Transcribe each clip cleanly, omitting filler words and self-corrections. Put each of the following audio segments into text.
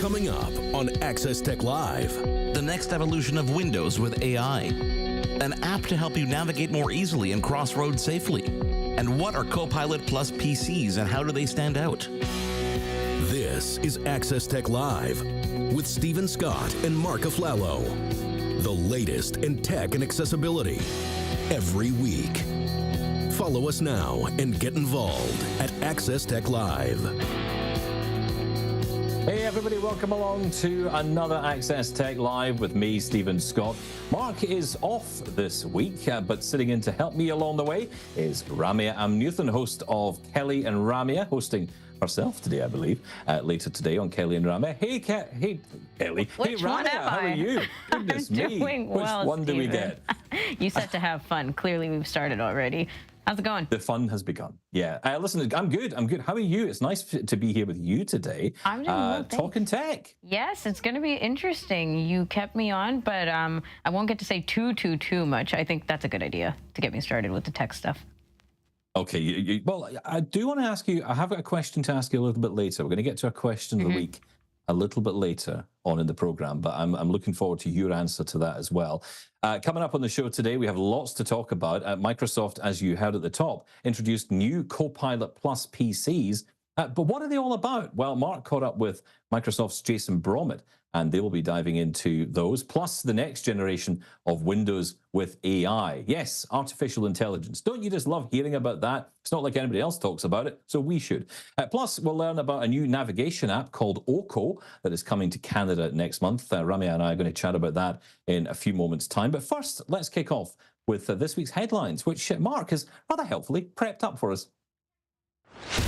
Coming up on Access Tech Live. The next evolution of Windows with AI. An app to help you navigate more easily and cross roads safely. And what are CoPilot+ PCs and how do they stand out? This is Access Tech Live with Stephen Scott and Mark Aflalo. The latest in tech and accessibility every week. Follow us now and get involved at Access Tech Live. Hey everybody, welcome along to another Access Tech Live with me, Stephen Scott. Mark is off this week, but sitting in to help me along the way is Ramya Amnuthan, host of Kelly and Ramya, hosting herself today, I believe, later today on Kelly and Ramya. Hey, hey Kelly. Which hey one Ramya, am how I? are you? Goodness I'm me. doing well, Which one do we Stephen. get? You said to have fun. Clearly, we've started already. How's it going? The fun has begun. Yeah. Listen, I'm good. How are you? It's nice to be here with you today. I'm doing well, thanks. Talking tech. Yes, it's going to be interesting. You kept me on, but I won't get to say too much. I think that's a good idea to get me started with the tech stuff. Okay. Well, I do want to ask you, I have a question to ask you a little bit later. We're going to get to a question of the week a little bit later on in the program, but I'm looking forward to your answer to that as well. Coming up on the show today, we have lots to talk about. Microsoft, as you heard at the top, introduced new CoPilot+ PCs. But what are they all about? Well, Mark caught up with Microsoft's Jason Brommet, and they will be diving into those, plus the next generation of Windows with AI. Yes, artificial intelligence. Don't you just love hearing about that? It's not like anybody else talks about it, so we should. Plus, we'll learn about a new navigation app called Oko that is coming to Canada next month. Ramya and I are going to chat about that in a few moments' time. But first, let's kick off with this week's headlines, which Mark has rather helpfully prepped up for us.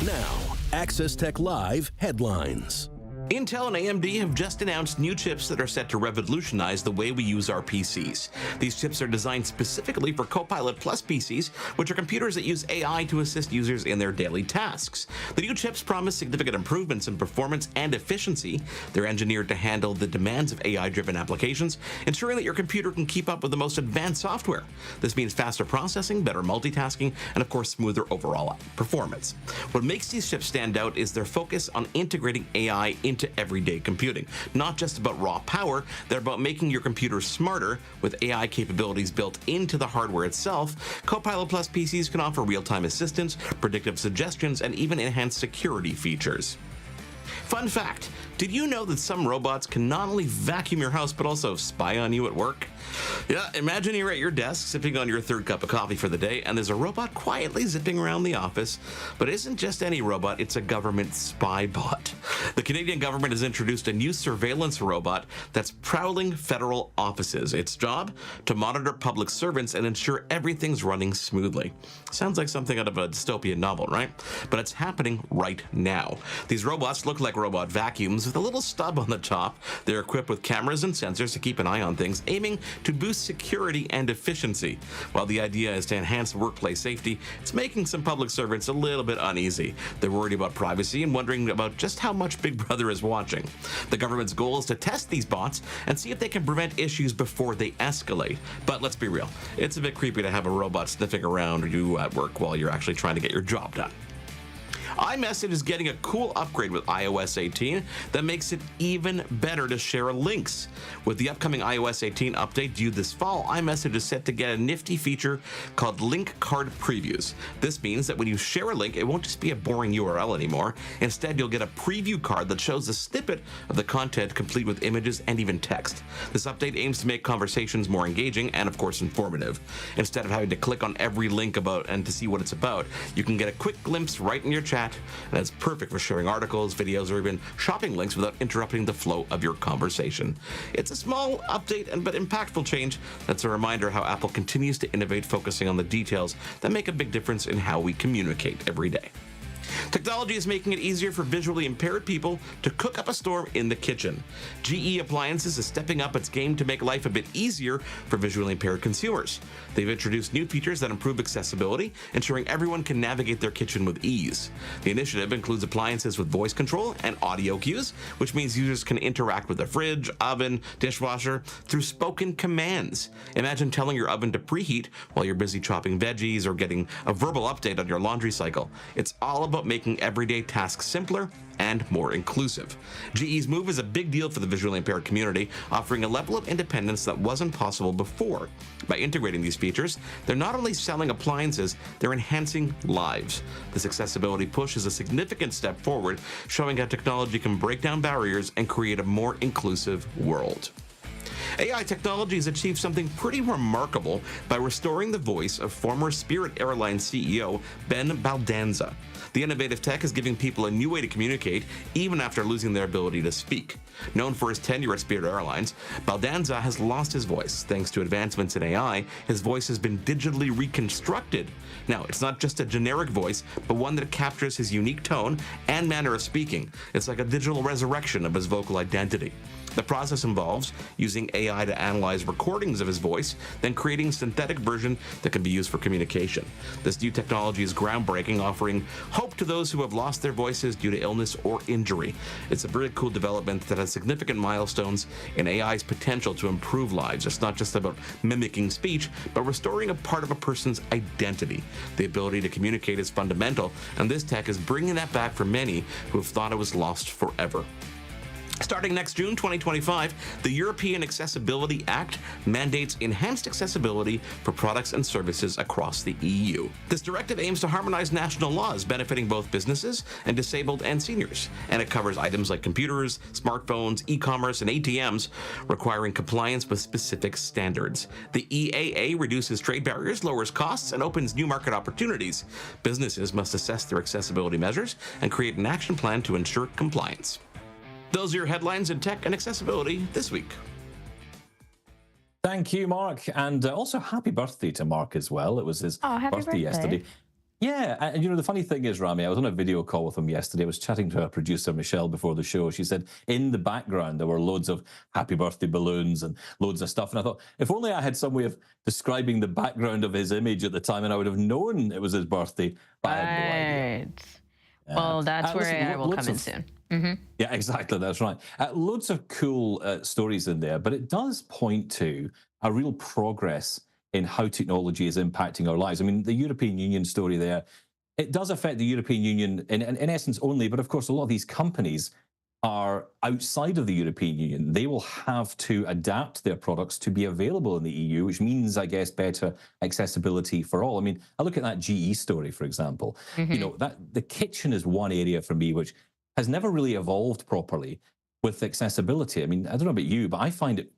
Now, Access Tech Live headlines. Intel and AMD have just announced new chips that are set to revolutionize the way we use our PCs. These chips are designed specifically for CoPilot+ PCs, which are computers that use AI to assist users in their daily tasks. The new chips promise significant improvements in performance and efficiency. They're engineered to handle the demands of AI-driven applications, ensuring that your computer can keep up with the most advanced software. This means faster processing, better multitasking, and of course, smoother overall performance. What makes these chips stand out is their focus on integrating AI into everyday computing. Not just about raw power, they're about making your computer smarter with AI capabilities built into the hardware itself. CoPilot+ PCs can offer real-time assistance, predictive suggestions, and even enhanced security features. Fun fact, did you know that some robots can not only vacuum your house but also spy on you at work? Yeah, imagine you're at your desk sipping on your third cup of coffee for the day and there's a robot quietly zipping around the office. But it isn't just any robot, it's a government spy bot. The Canadian government has introduced a new surveillance robot that's prowling federal offices. Its job? To monitor public servants and ensure everything's running smoothly. Sounds like something out of a dystopian novel, right? But it's happening right now. These robots look like robot vacuums with a little stub on the top. They're equipped with cameras and sensors to keep an eye on things, aiming to boost security and efficiency. While the idea is to enhance workplace safety, it's making some public servants a little bit uneasy. They're worried about privacy and wondering about just how much Big Brother is watching. The government's goal is to test these bots and see if they can prevent issues before they escalate. But let's be real, it's a bit creepy to have a robot sniffing around you at work while you're actually trying to get your job done. iMessage is getting a cool upgrade with iOS 18 that makes it even better to share links. With the upcoming iOS 18 update due this fall, iMessage is set to get a nifty feature called link card previews. This means that when you share a link, it won't just be a boring URL anymore. Instead, you'll get a preview card that shows a snippet of the content complete with images and even text. This update aims to make conversations more engaging and, of course, informative. Instead of having to click on every link about and to see what it's about, you can get a quick glimpse right in your chat, and it's perfect for sharing articles, videos, or even shopping links without interrupting the flow of your conversation. It's a small update but impactful change that's a reminder how Apple continues to innovate, focusing on the details that make a big difference in how we communicate every day. Technology is making it easier for visually impaired people to cook up a storm in the kitchen. GE Appliances is stepping up its game to make life a bit easier for visually impaired consumers. They've introduced new features that improve accessibility, ensuring everyone can navigate their kitchen with ease. The initiative includes appliances with voice control and audio cues, which means users can interact with the fridge, oven, dishwasher through spoken commands. Imagine telling your oven to preheat while you're busy chopping veggies or getting a verbal update on your laundry cycle. It's all about making making everyday tasks simpler and more inclusive. GE's move is a big deal for the visually impaired community, offering a level of independence that wasn't possible before. By integrating these features, they're not only selling appliances, they're enhancing lives. This accessibility push is a significant step forward, showing how technology can break down barriers and create a more inclusive world. AI technology has achieved something pretty remarkable by restoring the voice of former Spirit Airlines CEO Ben Baldanza. The innovative tech is giving people a new way to communicate, even after losing their ability to speak. Known for his tenure at Spirit Airlines, Baldanza has lost his voice. Thanks to advancements in AI, his voice has been digitally reconstructed. Now, it's not just a generic voice, but one that captures his unique tone and manner of speaking. It's like a digital resurrection of his vocal identity. The process involves using AI to analyze recordings of his voice, then creating a synthetic version that can be used for communication. This new technology is groundbreaking, offering hope to those who have lost their voices due to illness or injury. It's a very cool development that has significant milestones in AI's potential to improve lives. It's not just about mimicking speech, but restoring a part of a person's identity. The ability to communicate is fundamental, and this tech is bringing that back for many who have thought it was lost forever. Starting next June 2025, the European Accessibility Act mandates enhanced accessibility for products and services across the EU. This directive aims to harmonize national laws benefiting both businesses and disabled and seniors, and it covers items like computers, smartphones, e-commerce, and ATMs, requiring compliance with specific standards. The EAA reduces trade barriers, lowers costs, and opens new market opportunities. Businesses must assess their accessibility measures and create an action plan to ensure compliance. Those are your headlines in tech and accessibility this week. Thank you, Mark. And also happy birthday to Mark as well. It was his birthday yesterday. Yeah, and you know, the funny thing is, Rami, I was on a video call with him yesterday. I was chatting to our producer, Michelle, before the show. She said in the background there were loads of happy birthday balloons and loads of stuff. And I thought, if only I had some way of describing the background of his image at the time, and I would have known it was his birthday. But I had no idea. Well, that's where AI will come in soon. Mm-hmm. Yeah, exactly. That's right. Loads of cool stories in there, but it does point to a real progress in how technology is impacting our lives. I mean, the European Union story there, it does affect the European Union in essence only, but of course, a lot of these companies are outside of the European Union. They will have to adapt their products to be available in the EU, which means, I guess, better accessibility for all. I mean, I look at that GE story, for example. You know, that the kitchen is one area for me which has never really evolved properly with accessibility. I mean, I don't know about you, but I find it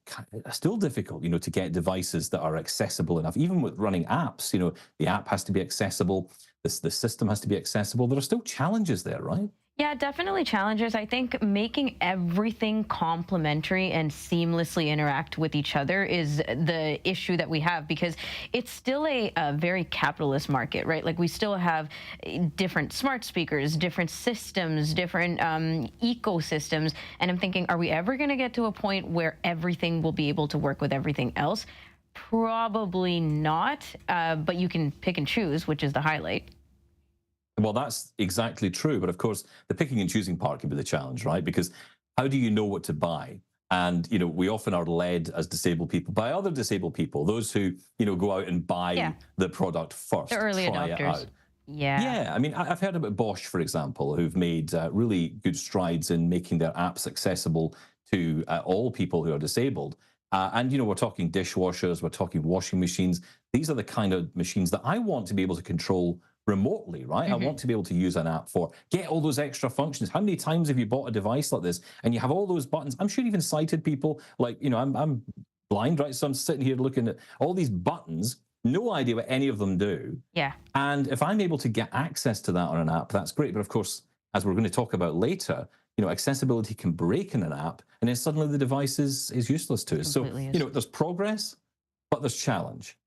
still difficult, you know, to get devices that are accessible enough. Even with running apps, you know, the app has to be accessible, the system has to be accessible. There are still challenges there, right? Yeah, definitely challenges. I think making everything complementary and seamlessly interact with each other is the issue that we have, because it's still a very capitalist market, right? Like, we still have different smart speakers, different systems, different ecosystems. And I'm thinking, are we ever going to get to a point where everything will be able to work with everything else? Probably not, but you can pick and choose, which is the highlight. Well, that's exactly true. But of course, the picking and choosing part can be the challenge, right? Because how do you know what to buy? And, you know, we often are led as disabled people by other disabled people, those who, you know, go out and buy the product first. The early try adopters. It out. Yeah. I mean, I've heard about Bosch, for example, who've made really good strides in making their apps accessible to all people who are disabled. And, you know, we're talking dishwashers, we're talking washing machines. These are the kind of machines that I want to be able to control remotely, right? I want to be able to use an app for, get all those extra functions. How many times have you bought a device like this and you have all those buttons? I'm sure even sighted people, like, you know, I'm blind, right? So I'm sitting here looking at all these buttons, no idea what any of them do. Yeah. And if I'm able to get access to that on an app, that's great. But of course, as we're going to talk about later, you know, accessibility can break in an app and then suddenly the device is useless to us. So, you know, there's progress, but there's challenge.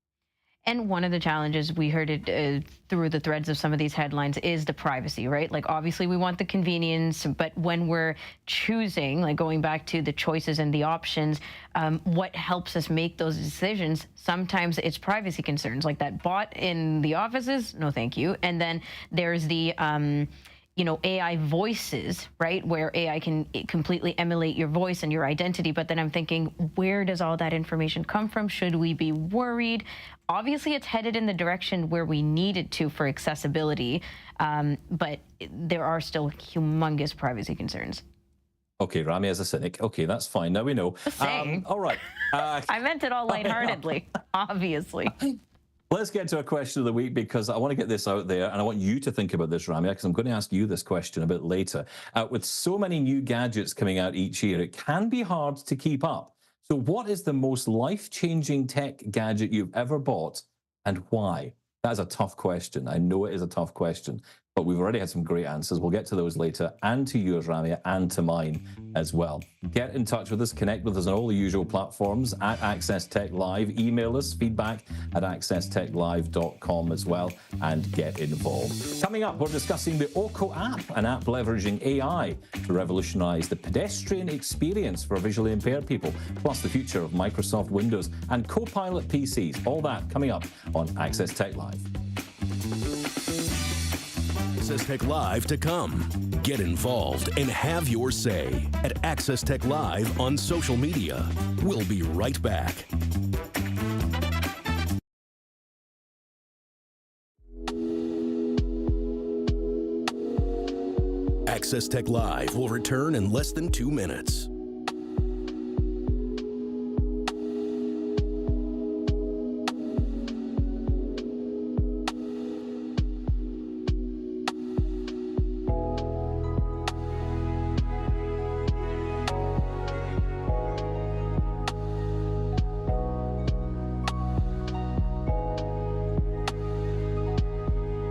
And one of the challenges, we heard it through the threads of some of these headlines, is the privacy, right? Like, obviously we want the convenience, but when we're choosing, like going back to the choices and the options, what helps us make those decisions? Sometimes it's privacy concerns, like that bot in the offices, no thank you. And then there's the AI voices, right? Where AI can completely emulate your voice and your identity. But then I'm thinking, where does all that information come from? Should we be worried? Obviously, it's headed in the direction where we need it to for accessibility, but there are still humongous privacy concerns. Okay, Rami as a cynic. Okay, that's fine. Now we know. Just saying. All right. I meant it all lightheartedly, obviously. Let's get to a question of the week, because I want to get this out there, and I want you to think about this, Ramya, because I'm going to ask you this question a bit later. With so many new gadgets coming out each year, it can be hard to keep up. So what is the most life-changing tech gadget you've ever bought, and why? That is a tough question. I know it is a tough question, but we've already had some great answers. We'll get to those later, and to yours, Ramya, and to mine as well. Get in touch with us, connect with us on all the usual platforms at Access Tech Live. Email us, feedback@accesstechlive.com as well, and get involved. Coming up, we're discussing the Oko app, an app leveraging AI to revolutionize the pedestrian experience for visually impaired people, plus the future of Microsoft Windows and CoPilot PCs. All that coming up on Access Tech Live. Access Tech Live to come. Get involved and have your say at Access Tech Live on social media. We'll be right back. Access Tech Live will return in less than 2 minutes.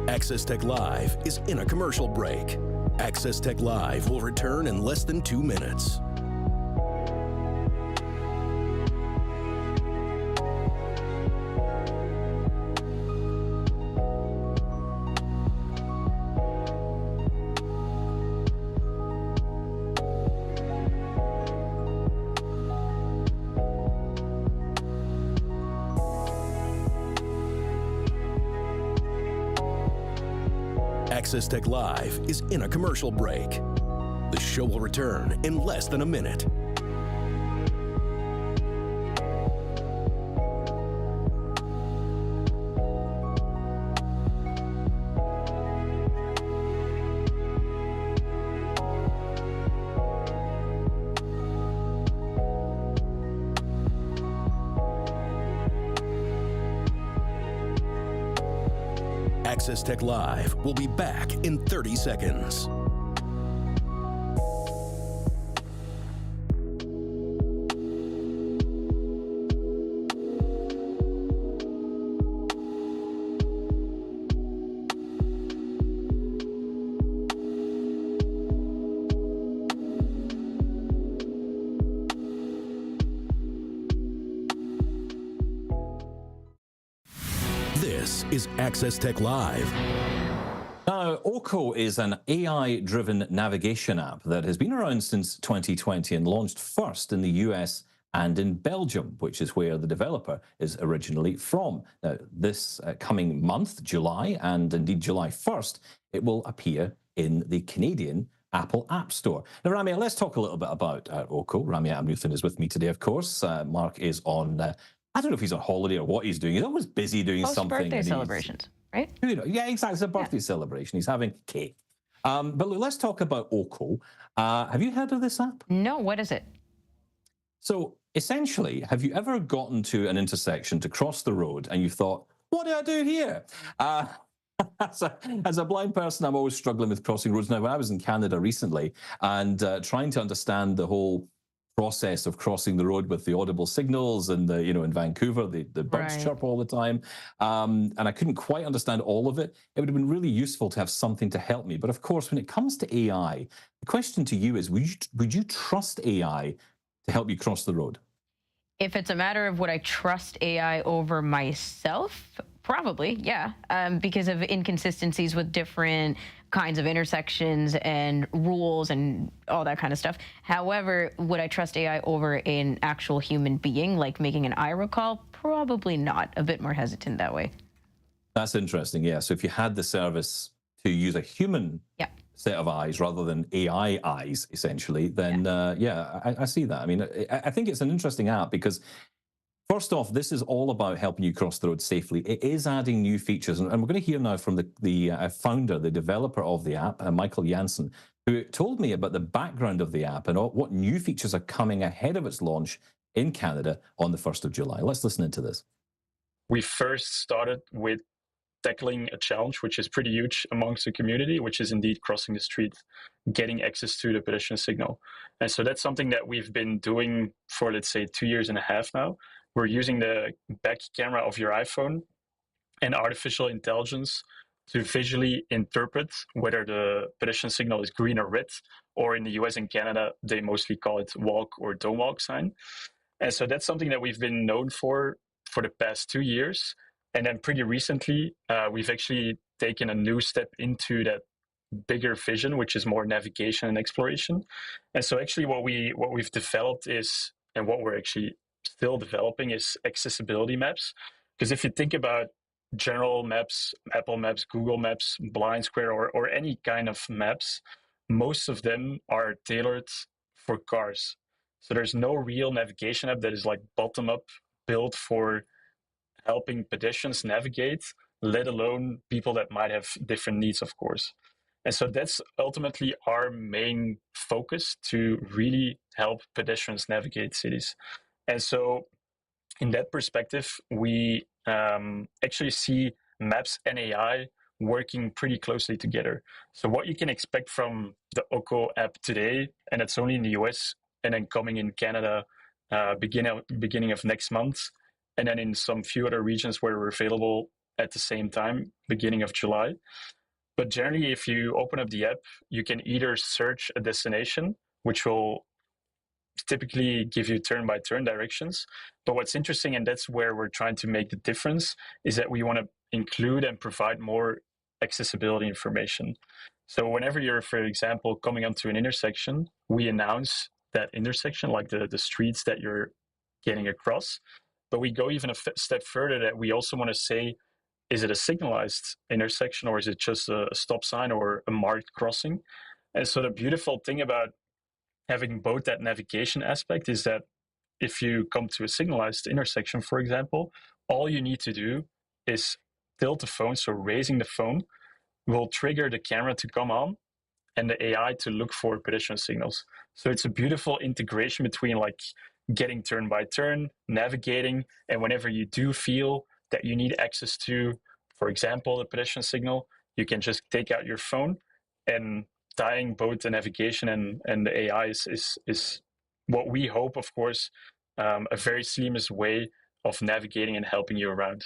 Access Tech Live is in a commercial break. Access Tech Live will return in less than 2 minutes. Access Tech Live is in a commercial break. The show will return in less than a minute. Access Tech Live will be back in 30 seconds. This is Access Tech Live. Now, Oko is an AI-driven navigation app that has been around since 2020 and launched first in the US and in Belgium, which is where the developer is originally from. Now, this coming month, July, and indeed July 1st, it will appear in the Canadian Apple App Store. Now, Ramya, let's talk a little bit about Oko. Ramya Amnuthan is with me today, of course. Mark is on... I don't know if he's on holiday or what he's doing. He's always busy doing something. Birthday celebrations, right? Yeah, exactly. It's a birthday celebration. He's having cake. But look, let's talk about Oko. Have you heard of this app? No, what is it? So essentially, have you ever gotten to an intersection to cross the road and you thought, what do I do here? As a blind person, I'm always struggling with crossing roads. Now, when I was in Canada recently and trying to understand the whole process of crossing the road with the audible signals and the, in Vancouver, the birds chirp all the time. And I couldn't quite understand all of it. It would have been really useful to have something to help me. But of course, when it comes to AI, the question to you is, would you trust AI to help you cross the road? If it's a matter of would I trust AI over myself, probably, yeah, because of inconsistencies with different kinds of intersections and rules and all that kind of stuff. However, would I trust AI over an actual human being, like making an IRA call? Probably not. A bit more hesitant that way. That's interesting, yeah. So if you had the service to use a human set of eyes rather than AI eyes, essentially, then I see that. I mean, I think it's an interesting app because, first off, this is all about helping you cross the road safely. It is adding new features, and we're going to hear now from the founder, the developer of the app, Michael Janssen, who told me about the background of the app and what new features are coming ahead of its launch in Canada on the 1st of July. Let's listen into this. We first started with tackling a challenge which is pretty huge amongst the community, which is indeed crossing the street, getting access to the pedestrian signal. And so that's something that we've been doing for, let's say, 2.5 years now. We're using the back camera of your iPhone and artificial intelligence to visually interpret whether the pedestrian signal is green or red, or in the US and Canada, they mostly call it walk or don't walk sign. And so that's something that we've been known for the past 2 years. And then pretty recently, we've actually taken a new step into that bigger vision, which is more navigation and exploration. And so actually what we've developed is, and what we're actually still developing, is accessibility maps. Because if you think about general maps, Apple Maps, Google Maps, Blind Square, or any kind of maps, most of them are tailored for cars. So there's no real navigation app that is like bottom up built for helping pedestrians navigate, let alone people that might have different needs, of course. And so that's ultimately our main focus, to really help pedestrians navigate cities. And so in that perspective, we actually see maps and AI working pretty closely together. So what you can expect from the Oko app today, and it's only in the US, and then coming in Canada beginning of next month, and then in some few other regions where we're available at the same time, beginning of July. But generally, if you open up the app, you can either search a destination, which will typically give you turn-by-turn directions. But what's interesting, and that's where we're trying to make the difference, is that we want to include and provide more accessibility information. So whenever you're, for example, coming onto an intersection, we announce that intersection, like the streets that you're getting across. But we go even a step further, that we also want to say, is it a signalized intersection, or is it just a stop sign or a marked crossing? And so the beautiful thing about having both that navigation aspect is that if you come to a signalized intersection, for example, all you need to do is tilt the phone. So raising the phone will trigger the camera to come on and the AI to look for pedestrian signals. So it's a beautiful integration between like getting turn by turn, navigating, and whenever you do feel that you need access to, for example, a pedestrian signal, you can just take out your phone, and tying both the navigation and the AI is what we hope, of course, a very seamless way of navigating and helping you around.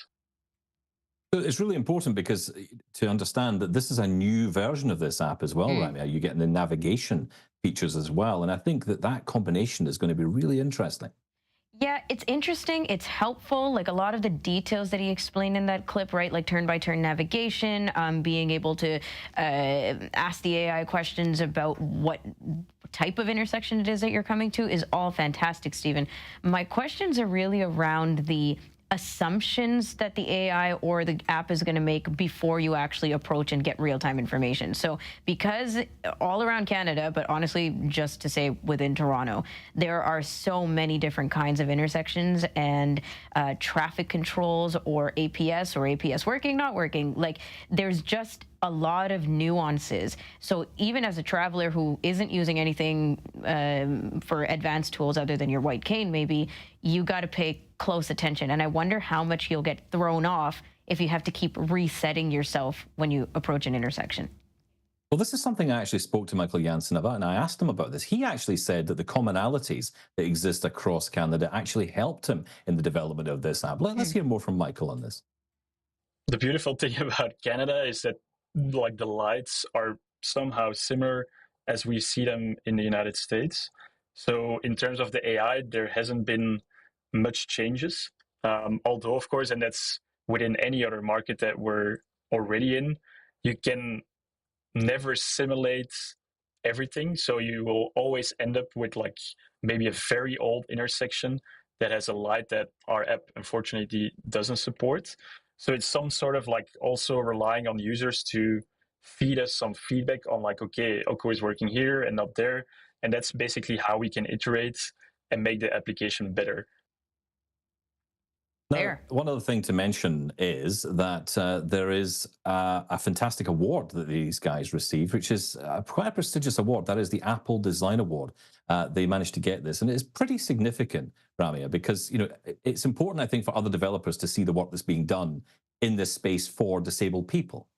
It's really important because to understand that this is a new version of this app as well, right? You're getting the navigation features as well. And I think that combination is going to be really interesting. Yeah, it's interesting. It's helpful. Like a lot of the details that he explained in that clip, right? Like turn-by-turn navigation, being able to ask the AI questions about what type of intersection it is that you're coming to is all fantastic, Stephen. My questions are really around the assumptions that the AI or the app is going to make before you actually approach and get real-time information. So because all around Canada, but honestly, just to say within Toronto, there are so many different kinds of intersections and traffic controls or APS working, not working. Like there's just a lot of nuances. So even as a traveler who isn't using anything for advanced tools other than your white cane, maybe, you got to pay close attention. And I wonder how much you'll get thrown off if you have to keep resetting yourself when you approach an intersection. Well, this is something I actually spoke to Michael Janssen about, and I asked him about this. He actually said that the commonalities that exist across Canada actually helped him in the development of this app. Let's hear more from Michael on this. The beautiful thing about Canada is that like the lights are somehow similar as we see them in the United States. So in terms of the AI, there hasn't been much changes. Although, of course, and that's within any other market that we're already in, you can never simulate everything. So you will always end up with like maybe a very old intersection that has a light that our app unfortunately doesn't support. So it's some sort of like also relying on users to feed us some feedback on like, okay, Oko is working here and not there. And that's basically how we can iterate and make the application better. Now, one other thing to mention is that there is a fantastic award that these guys received, which is quite a prestigious award. That is the Apple Design Award. They managed to get this, and it's pretty significant, Ramia, because it's important, I think, for other developers to see the work that's being done in this space for disabled people.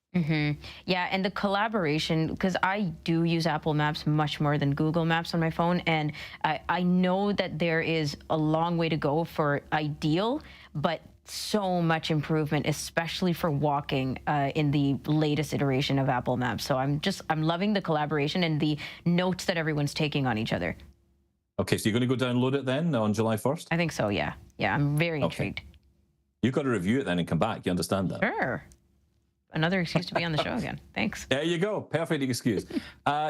Yeah, and the collaboration, because I do use Apple Maps much more than Google Maps on my phone, and I know that there is a long way to go for ideal, but so much improvement, especially for walking in the latest iteration of Apple Maps. So I'm loving the collaboration and the notes that everyone's taking on each other. Okay, so you're going to go download it then on July 1st? I think so, yeah. Yeah, I'm very intrigued. You've got to review it then and come back. You understand that? Sure. Another excuse to be on the show again. Thanks. There you go. Perfect excuse.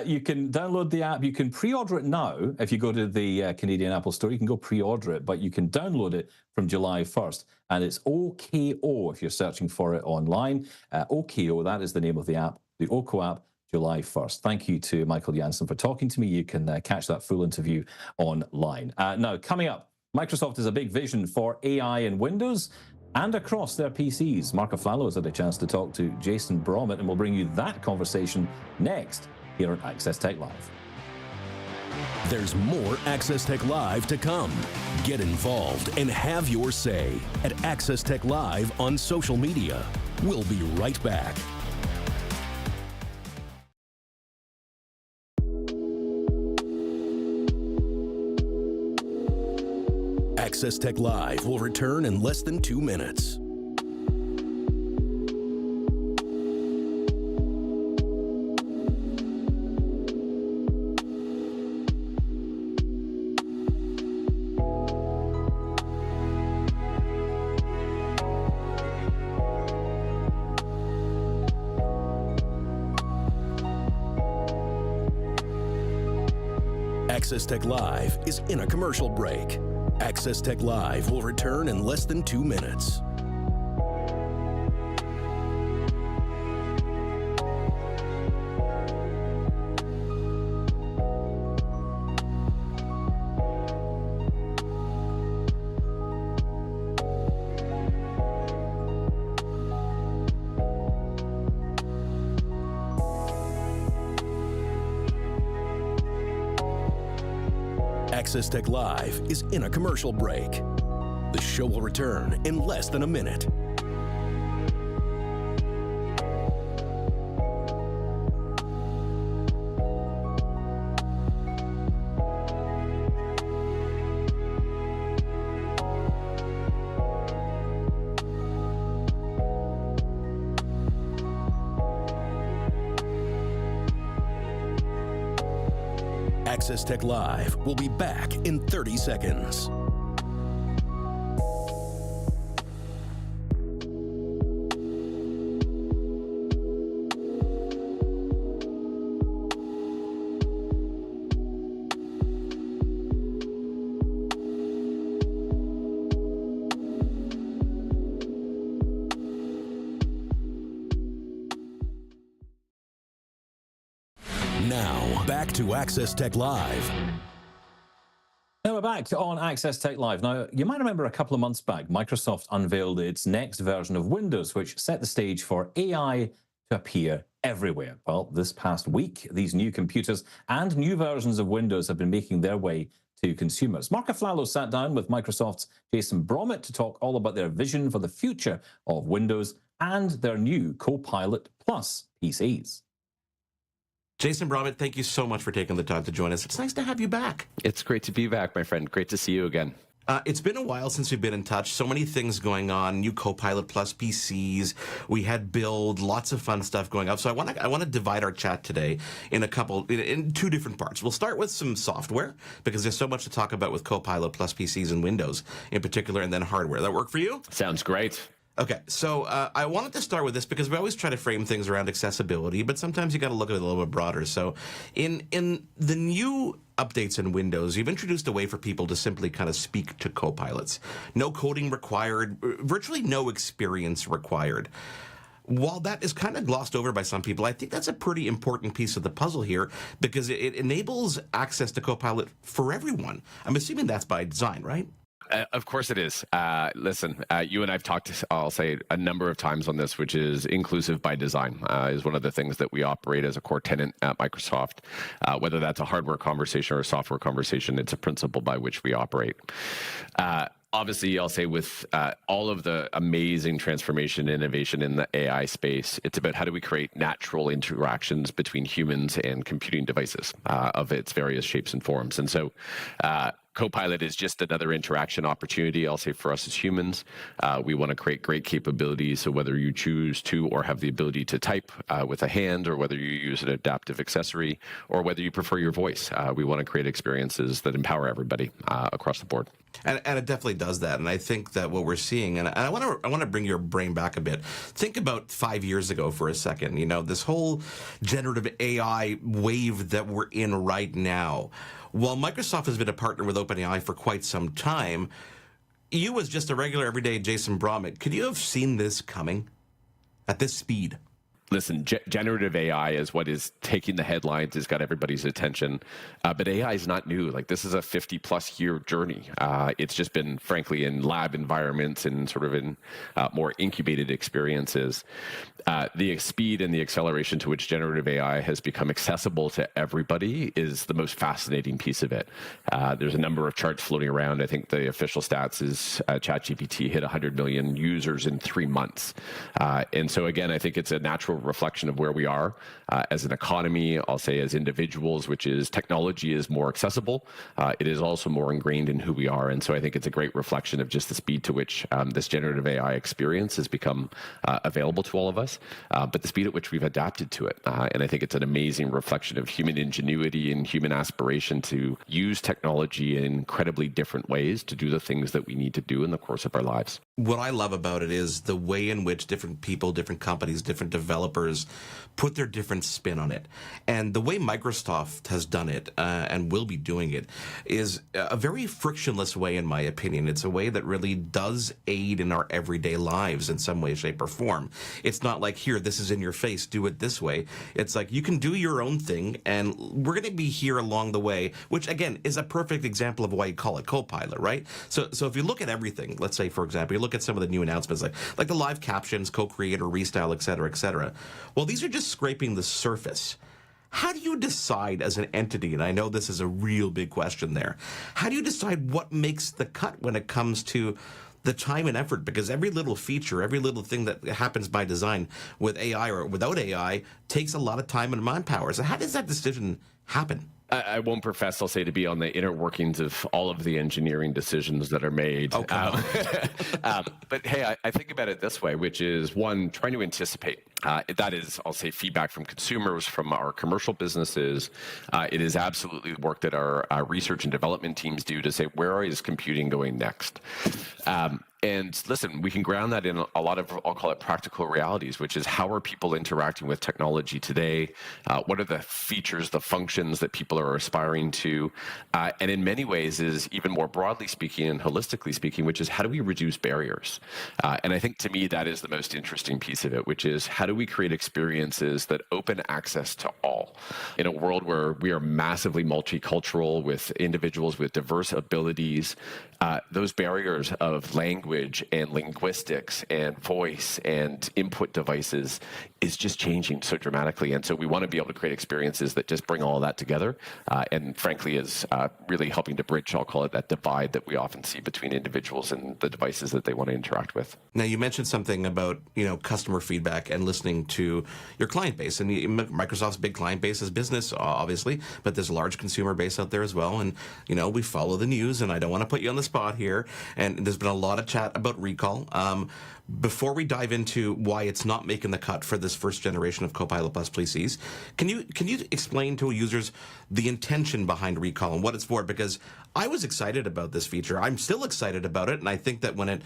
You can download the app. You can pre-order it now. If you go to the Canadian Apple Store, you can go pre-order it, but you can download it from July 1st. And it's OKO if you're searching for it online. OKO, that is the name of the app, the Oko app, July 1st. Thank you to Michael Janssen for talking to me. You can catch that full interview online. Now, coming up, Microsoft has a big vision for AI in Windows and across their PCs. Mark Aflalo has had a chance to talk to Jason Brommet, and we'll bring you that conversation next here on Access Tech Live. There's more Access Tech Live to come. Get involved and have your say at Access Tech Live on social media. We'll be right back. Access Tech Live will return in less than 2 minutes. Access Tech Live is in a commercial break. Access Tech Live will return in less than 2 minutes. Access Tech Live is in a commercial break. The show will return in less than a minute. Access Tech Live will be back in 30 seconds. Now, back to Access Tech Live. Now we're back on Access Tech Live. Now, you might remember a couple of months back, Microsoft unveiled its next version of Windows, which set the stage for AI to appear everywhere. Well, this past week, these new computers and new versions of Windows have been making their way to consumers. Mark Aflalo sat down with Microsoft's Jason Brommet to talk all about their vision for the future of Windows and their new CoPilot+ PCs. Jason Brommet, thank you so much for taking the time to join us. It's nice to have you back. It's great to be back, my friend. Great to see you again. It's been a while since we've been in touch. So many things going on. New CoPilot+ PCs. We had build. Lots of fun stuff going up. So I want to divide our chat today in two different parts. We'll start with some software because there's so much to talk about with CoPilot+ PCs and Windows in particular, and then hardware. That work for you? Sounds great. Okay, so I wanted to start with this because we always try to frame things around accessibility, but sometimes you got to look at it a little bit broader. So in the new updates in Windows, you've introduced a way for people to simply kind of speak to copilots. No coding required, virtually no experience required. While that is kind of glossed over by some people, I think that's a pretty important piece of the puzzle here because it enables access to Copilot for everyone. I'm assuming that's by design, right? Of course it is. Listen, you and I've talked, I'll say, a number of times on this, which is inclusive by design, is one of the things that we operate as a core tenet at Microsoft. Whether that's a hardware conversation or a software conversation, it's a principle by which we operate. Obviously, I'll say with all of the amazing transformation and innovation in the AI space, it's about how do we create natural interactions between humans and computing devices of its various shapes and forms. And so Copilot is just another interaction opportunity, I'll say, for us as humans. We want to create great capabilities. So whether you choose to or have the ability to type with a hand, or whether you use an adaptive accessory, or whether you prefer your voice, we want to create experiences that empower everybody across the board. And it definitely does that. And I think that what we're seeing, and I want to bring your brain back a bit. Think about 5 years ago for a second. You know, this whole generative AI wave that we're in right now. While Microsoft has been a partner with OpenAI for quite some time, you as just a regular everyday Jason Brommet, could you have seen this coming at this speed? Listen, generative AI is what is taking the headlines, has got everybody's attention. But AI is not new. Like, this is a 50-plus year journey. It's just been, frankly, in lab environments and sort of in more incubated experiences. The speed and the acceleration to which generative AI has become accessible to everybody is the most fascinating piece of it. There's a number of charts floating around. I think the official stats is ChatGPT hit 100 million users in 3 months. And so, again, I think it's a natural reflection of where we are as an economy, I'll say as individuals, which is technology is more accessible. It is also more ingrained in who we are. And so I think it's a great reflection of just the speed to which this generative AI experience has become available to all of us, but the speed at which we've adapted to it. And I think it's an amazing reflection of human ingenuity and human aspiration to use technology in incredibly different ways to do the things that we need to do in the course of our lives. What I love about it is the way in which different people, different companies, different developers put their different spin on it. And the way Microsoft has done it and will be doing it is a very frictionless way, in my opinion. It's a way that really does aid in our everyday lives in some way, shape, or form. It's not like, here, this is in your face, do it this way. It's like, you can do your own thing, and we're going to be here along the way, which, again, is a perfect example of why you call it Copilot, right? So if you look at everything, let's say, for example, you look at some of the new announcements, like the live captions, co-creator, restyle, et cetera, et cetera. Well, these are just scraping the surface. How do you decide as an entity, and I know this is a real big question there, how do you decide what makes the cut when it comes to the time and effort? Because every little feature, every little thing that happens by design with AI or without AI takes a lot of time and manpower. So how does that decision happen? I won't profess, I'll say, to be on the inner workings of all of the engineering decisions that are made. Okay. But hey, I think about it this way, which is, one, trying to anticipate. That is, I'll say, feedback from consumers, from our commercial businesses. It is absolutely work that our research and development teams do to say, where is computing going next? And listen, we can ground that in a lot of, I'll call it, practical realities, which is, how are people interacting with technology today? What are the features, the functions that people are aspiring to? And in many ways is, even more broadly speaking and holistically speaking, which is, how do we reduce barriers? And I think, to me, that is the most interesting piece of it, which is, how do we create experiences that open access to all? In a world where we are massively multicultural, with individuals with diverse abilities, those barriers of language and linguistics and voice and input devices is just changing so dramatically. And so we want to be able to create experiences that just bring all of that together, and frankly is really helping to bridge, I'll call it, that divide that we often see between individuals and the devices that they want to interact with. Now, you mentioned something about, customer feedback and listening to your client base. And Microsoft's big client base is business, obviously, but there's a large consumer base out there as well. And, we follow the news, and I don't want to put you on the spot here. And there's been a lot of chat about recall. Before we dive into why it's not making the cut for this first generation of CoPilot+PC's, can you explain to users the intention behind recall and what it's for? Because I was excited about this feature. I'm still excited about it, and I think that when it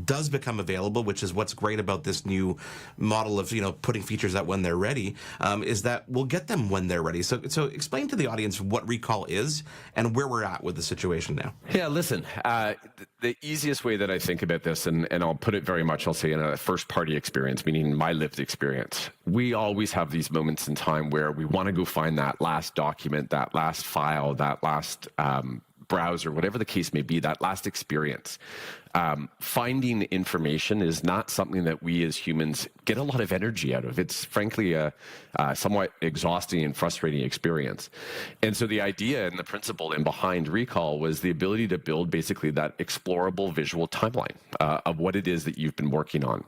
does become available, which is what's great about this new model of putting features out when they're ready, is that we'll get them when they're ready. So explain to the audience what Recall is and where we're at with the situation now. Yeah, listen, the easiest way that I think about this, and I'll put it very much, I'll say in a first-party experience, meaning my lived experience. We always have these moments in time where we want to go find that last document, that last file, that last browser, whatever the case may be, that last experience. Finding information is not something that we as humans get a lot of energy out of. It's frankly a somewhat exhausting and frustrating experience. And so the idea and the principle in behind Recall was the ability to build basically that explorable visual timeline of what it is that you've been working on.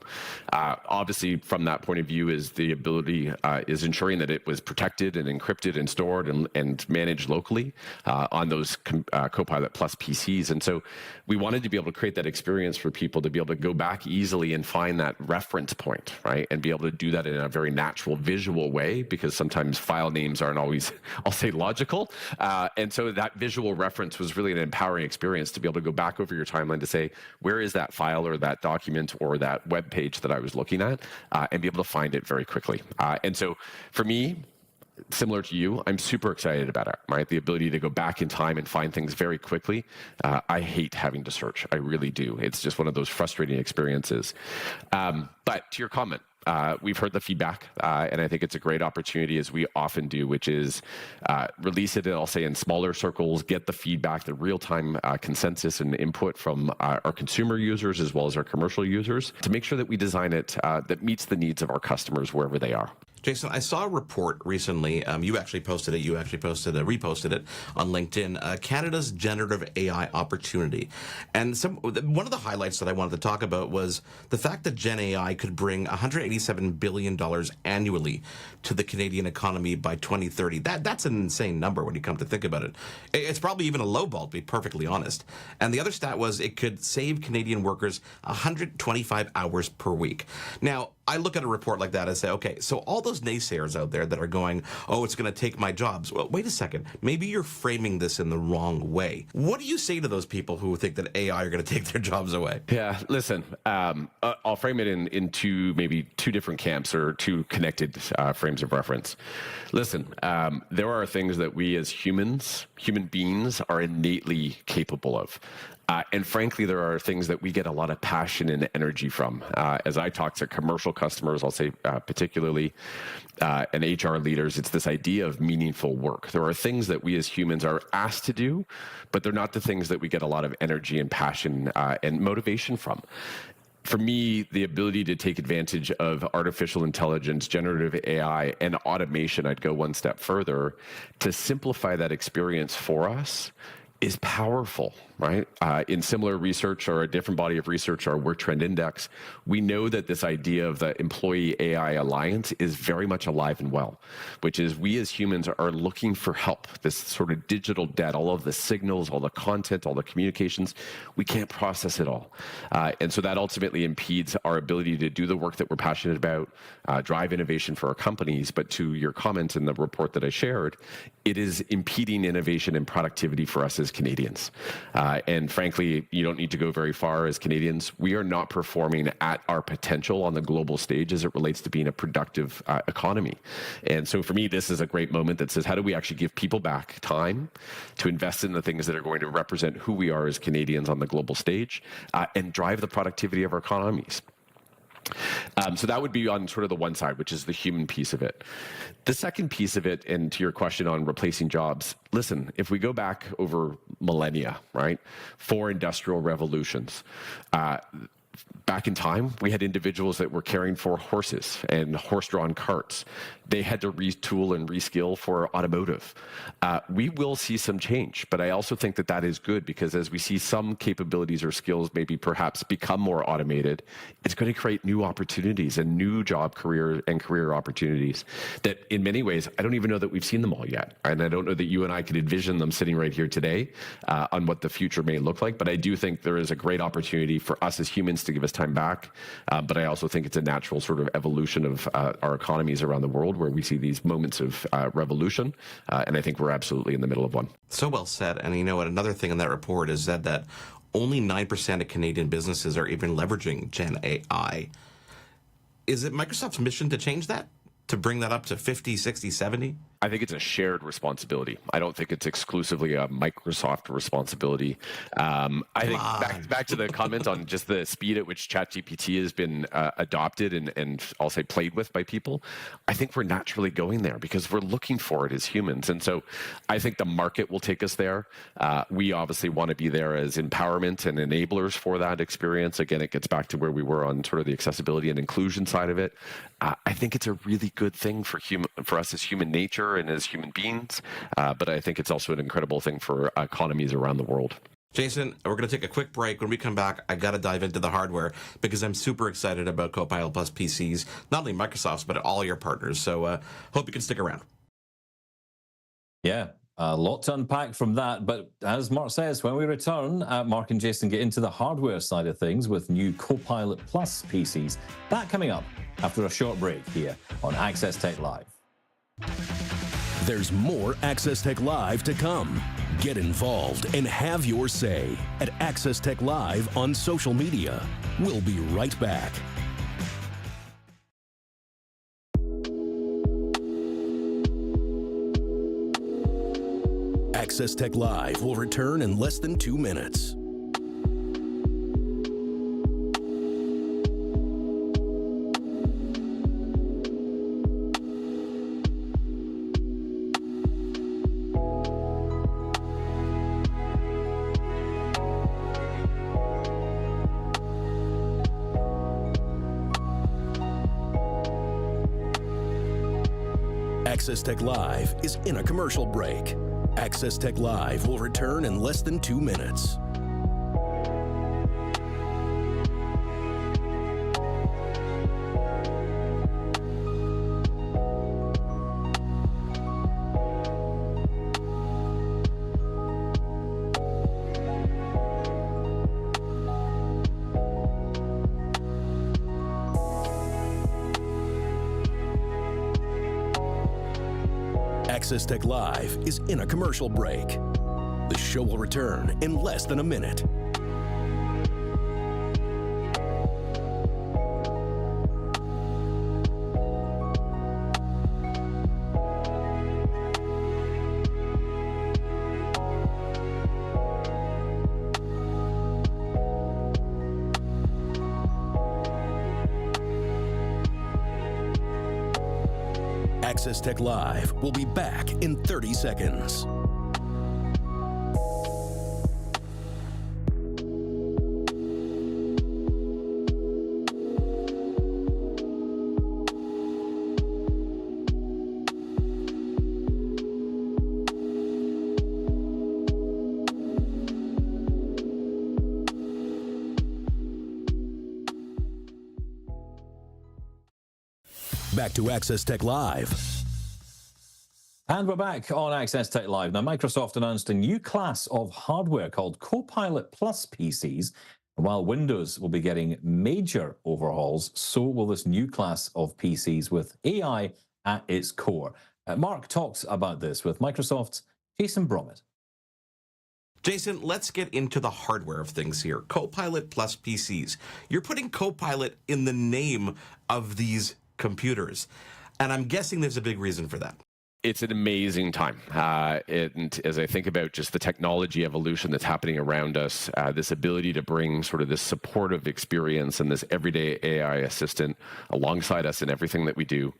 Obviously, from that point of view, is the ability is ensuring that it was protected and encrypted and stored and managed locally on those CoPilot+ PCs. And so we wanted to be able to create that experience for people to be able to go back easily and find that reference point, right? And be able to do that in a very natural visual way, because sometimes file names aren't always, I'll say, logical. And so that visual reference was really an empowering experience to be able to go back over your timeline to say, where is that file or that document or that web page that I was looking at, and be able to find it very quickly. And so for me, similar to you, I'm super excited about it, right? The ability to go back in time and find things very quickly. I hate having to search. I really do. It's just one of those frustrating experiences. But to your comment, we've heard the feedback, and I think it's a great opportunity, as we often do, which is release it, I'll say, in smaller circles, get the feedback, the real-time consensus and input from our consumer users as well as our commercial users, to make sure that we design it that meets the needs of our customers wherever they are. Jason, I saw a report recently. You actually posted it. You actually reposted it on LinkedIn. Canada's generative AI opportunity, and one of the highlights that I wanted to talk about was the fact that Gen AI could bring $187 billion annually to the Canadian economy by 2030. That's an insane number when you come to think about it. It's probably even a low ball, to be perfectly honest. And the other stat was it could save Canadian workers 125 hours per week. Now, I look at a report like that and say, okay, so all those naysayers out there that are going, oh, it's going to take my jobs. Well, wait a second. Maybe you're framing this in the wrong way. What do you say to those people who think that AI are going to take their jobs away? Yeah, listen, I'll frame it in maybe two different camps or two connected frames of reference. Listen, there are things that we as human beings, are innately capable of. And frankly, there are things that we get a lot of passion and energy from. As I talk to commercial customers, I'll say particularly, and HR leaders, it's this idea of meaningful work. There are things that we as humans are asked to do, but they're not the things that we get a lot of energy and passion and motivation from. For me, the ability to take advantage of artificial intelligence, generative AI, and automation, I'd go one step further, to simplify that experience for us is powerful, right? In similar research or a different body of research, our Work Trend Index, we know that this idea of the Employee AI Alliance is very much alive and well, which is we as humans are looking for help. This sort of digital debt, all of the signals, all the content, all the communications, we can't process it all. And so that ultimately impedes our ability to do the work that we're passionate about, drive innovation for our companies. But to your comment in the report that I shared, it is impeding innovation and productivity for us as Canadians. And frankly, you don't need to go very far as Canadians. We are not performing at our potential on the global stage as it relates to being a productive economy. And so for me, this is a great moment that says, how do we actually give people back time to invest in the things that are going to represent who we are as Canadians on the global stage and drive the productivity of our economies? So that would be on sort of the one side, which is the human piece of it. The second piece of it, and to your question on replacing jobs, listen, if we go back over millennia, right, 4 industrial revolutions, back in time, we had individuals that were caring for horses and horse-drawn carts. They had to retool and reskill for automotive. We will see some change, but I also think that that is good, because as we see some capabilities or skills maybe perhaps become more automated, it's going to create new opportunities and new career opportunities that in many ways, I don't even know that we've seen them all yet. And I don't know that you and I could envision them sitting right here today on what the future may look like. But I do think there is a great opportunity for us as humans to give us time back. But I also think it's a natural sort of evolution of our economies around the world, where we see these moments of revolution, and I think we're absolutely in the middle of one. So well said. And you know what? Another thing in that report is that only 9% of Canadian businesses are even leveraging Gen AI. is it Microsoft's mission to change that? To bring that up to 50, 60, 70? I think it's a shared responsibility. I don't think it's exclusively a Microsoft responsibility. I think back to the comment on just the speed at which ChatGPT has been adopted and I'll say played with by people. I think we're naturally going there because we're looking for it as humans. And so I think the market will take us there. We obviously want to be there as empowerment and enablers for that experience. Again, it gets back to where we were on sort of the accessibility and inclusion side of it. I think it's a really good thing for us as human nature and as human beings, but I think it's also an incredible thing for economies around the world. Jason, we're going to take a quick break. When we come back, I got to dive into the hardware because I'm super excited about CoPilot+ PCs, not only Microsoft's, but all your partners. So hope you can stick around. Yeah, a lot to unpack from that. But as Mark says, when we return, Mark and Jason get into the hardware side of things with new CoPilot+ PCs. That coming up after a short break here on Access Tech Live. There's more Access Tech Live to come. Get involved and have your say at Access Tech Live on social media. We'll be right back. Access Tech Live will return in less than 2 minutes. Access Tech Live is in a commercial break. Access Tech Live will return in less than 2 minutes. Access Tech Live is in a commercial break. The show will return in less than a minute. Access Tech Live will be back in 30 seconds. Back to Access Tech Live. And we're back on Access Tech Live. Now, Microsoft announced a new class of hardware called CoPilot+ PCs. And while Windows will be getting major overhauls, so will this new class of PCs with AI at its core. Mark talks about this with Microsoft's Jason Brommet. Jason, let's get into the hardware of things here. CoPilot+ PCs. You're putting Copilot in the name of these computers, and I'm guessing there's a big reason for that. It's an amazing time. And as I think about just the technology evolution that's happening around us, this ability to bring sort of this supportive experience and this everyday AI assistant alongside us in everything that we do,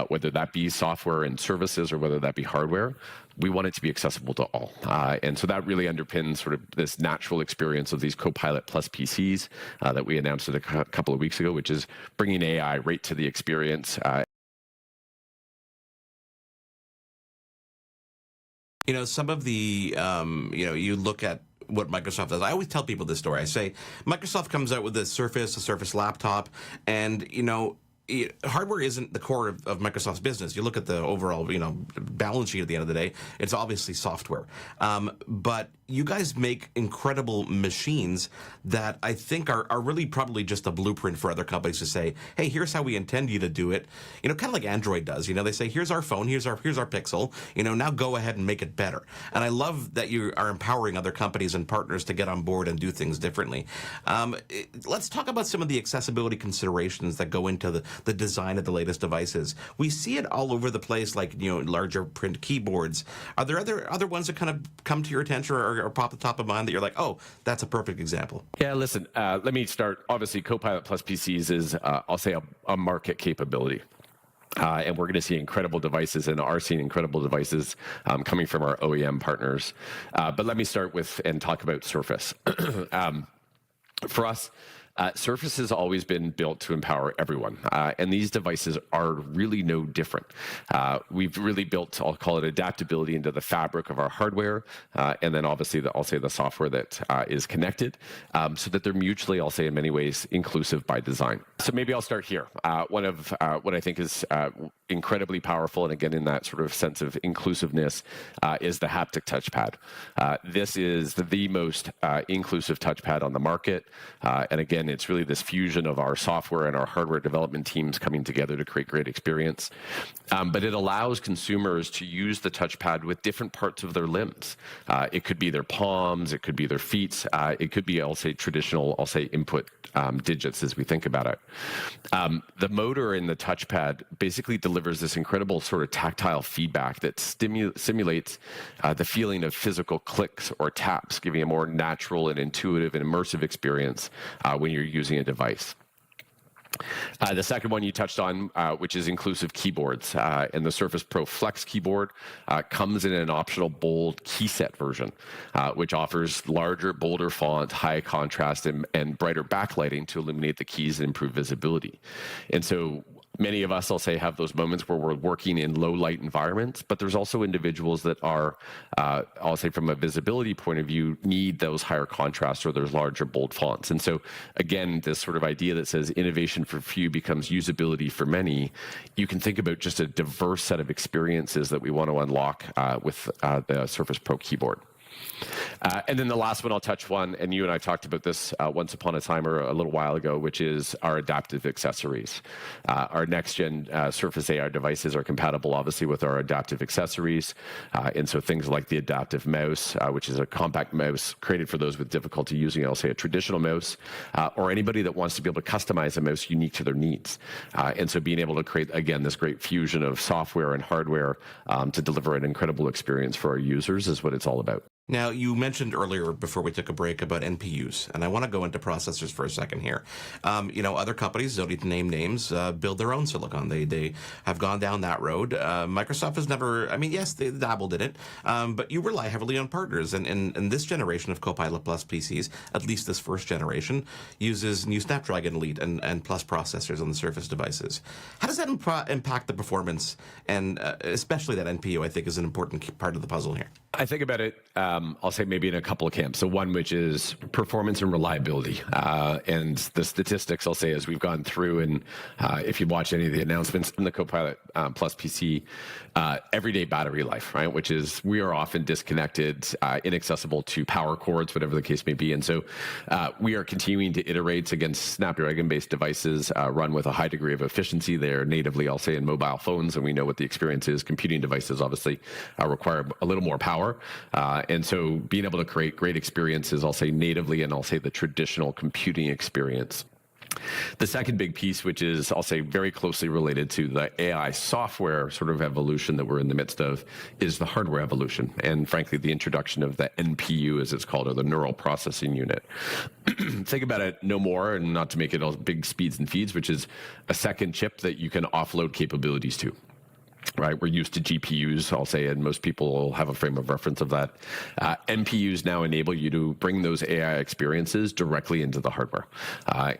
whether that be software and services or whether that be hardware, we want it to be accessible to all. And so that really underpins sort of this natural experience of these CoPilot+ PCs that we announced a couple of weeks ago, which is bringing AI right to the experience. You know, some of the, you look at what Microsoft does. I always tell people this story. I say, Microsoft comes out with a Surface laptop, and, hardware isn't the core of Microsoft's business. You look at the overall, balance sheet at the end of the day, it's obviously software. But you guys make incredible machines that I think are really probably just a blueprint for other companies to say, hey, here's how we intend you to do it. You know, kind of like Android does. You know, they say, here's our phone, here's our Pixel. You know, now go ahead and make it better. And I love that you are empowering other companies and partners to get on board and do things differently. Let's talk about some of the accessibility considerations that go into the design of the latest devices. We see it all over the place, like, you know, larger print keyboards. Are there other ones that kind of come to your attention or pop the top of mind that you're like, oh, that's a perfect example? Yeah, listen, let me start. Obviously, CoPilot plus PCs is, I'll say, a market capability. And we're going to see incredible devices and are seeing incredible devices coming from our OEM partners. But let me start with and talk about Surface. For us, Surface has always been built to empower everyone, and these devices are really no different. We've really built, I'll call it, adaptability into the fabric of our hardware, and then obviously I'll say the software that is connected, so that they're mutually, I'll say in many ways, inclusive by design. So maybe I'll start here. One of what I think is incredibly powerful, and again in that sort of sense of inclusiveness, is the haptic touchpad. This is the most inclusive touchpad on the market, and again, it's really this fusion of our software and our hardware development teams coming together to create great experience. But it allows consumers to use the touchpad with different parts of their limbs. It could be their palms, it could be their feet, it could be, I'll say, traditional, I'll say, input digits as we think about it. The motor in the touchpad basically delivers this incredible sort of tactile feedback that simulates the feeling of physical clicks or taps, giving a more natural and intuitive and immersive experience when you're using a device. The second one you touched on, which is inclusive keyboards, and the Surface Pro Flex keyboard comes in an optional bold key set version, which offers larger, bolder font, high contrast, and brighter backlighting to illuminate the keys and improve visibility. And so many of us, I'll say, have those moments where we're working in low light environments, but there's also individuals that are, I'll say from a visibility point of view, need those higher contrasts or those larger bold fonts. And so again, this sort of idea that says innovation for few becomes usability for many, you can think about just a diverse set of experiences that we want to unlock with the Surface Pro keyboard. And then the last one I'll touch on, and you and I talked about this once upon a time or a little while ago, which is our adaptive accessories. Our next-gen Surface AR devices are compatible, obviously, with our adaptive accessories. And so things like the adaptive mouse, which is a compact mouse created for those with difficulty using, I'll say, a traditional mouse, or anybody that wants to be able to customize a mouse unique to their needs. And so being able to create, again, this great fusion of software and hardware to deliver an incredible experience for our users is what it's all about. Now, you mentioned earlier before we took a break about NPUs, and I want to go into processors for a second here. You know, other companies, don't need to name names, build their own silicon. They have gone down that road. Microsoft has never, I mean, yes, they dabbled in it, but you rely heavily on partners. And this generation of CoPilot+ PCs, at least this first generation, uses new Snapdragon Elite and Plus processors on the Surface devices. How does that impact the performance? And especially that NPU, I think, is an important part of the puzzle here. I think about it, I'll say maybe in a couple of camps. So one, which is performance and reliability. And the statistics, I'll say, as we've gone through, and if you watch any of the announcements in the CoPilot Plus PC, everyday battery life, right? Which is we are often disconnected, inaccessible to power cords, whatever the case may be. And so we are continuing to iterate against Snapdragon-based devices, run with a high degree of efficiency. They're natively, I'll say, in mobile phones, and we know what the experience is. Computing devices obviously require a little more power. And so being able to create great experiences, I'll say natively, and I'll say the traditional computing experience. The second big piece, which is, I'll say, very closely related to the AI software sort of evolution that we're in the midst of, is the hardware evolution. And frankly, the introduction of the NPU, as it's called, or the neural processing unit. Think about it no more, and not to make it all big speeds and feeds, which is a second chip that you can offload capabilities to. Right, we're used to GPUs, I'll say, and most people will have a frame of reference of that. NPUs now enable you to bring those AI experiences directly into the hardware.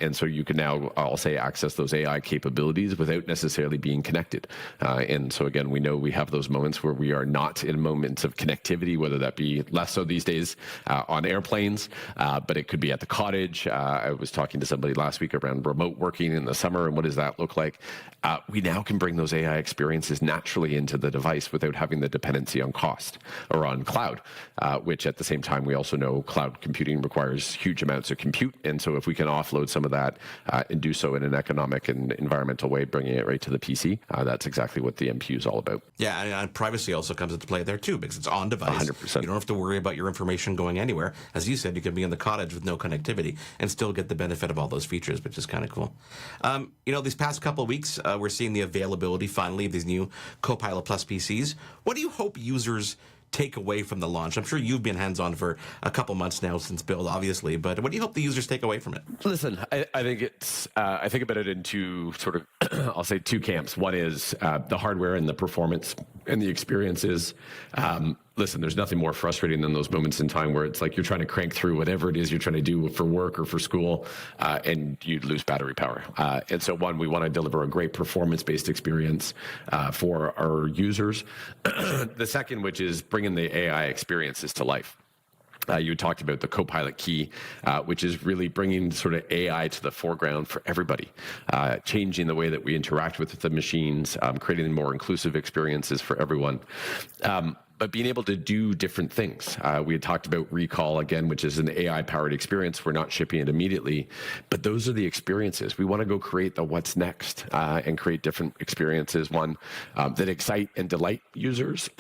And so you can now, I'll say, access those AI capabilities without necessarily being connected. And so again, we know we have those moments where we are not in moments of connectivity, whether that be less so these days on airplanes, but it could be at the cottage. I was talking to somebody last week around remote working in the summer, and what does that look like? We now can bring those AI experiences naturally into the device without having the dependency on cost or on cloud, which at the same time, we also know cloud computing requires huge amounts of compute. And so if we can offload some of that and do so in an economic and environmental way, bringing it right to the PC, that's exactly what the MPU is all about. Yeah, and privacy also comes into play there too, because it's on device. 100%. You don't have to worry about your information going anywhere. As you said, you can be in the cottage with no connectivity and still get the benefit of all those features, which is kind of cool. These past couple of weeks, we're seeing the availability finally of these new CoPilot+ PCs. What do you hope users take away from the launch? I'm sure you've been hands-on for a couple months now since build, obviously, but what do you hope the users take away from it? Listen, I think it's, I think about it in two sort of, I'll say two camps. One is the hardware and the performance and the experiences. Listen, there's nothing more frustrating than those moments in time where it's like you're trying to crank through whatever it is you're trying to do for work or for school, and you lose battery power. And so one, we want to deliver a great performance-based experience for our users. The second, which is bringing the AI experiences to life. You talked about the CoPilot key, which is really bringing sort of AI to the foreground for everybody, changing the way that we interact with the machines, creating more inclusive experiences for everyone. But being able to do different things. We had talked about Recall again, which is an AI-powered experience. We're not shipping it immediately, but those are the experiences. We want to go create the what's next and create different experiences, one that excite and delight users,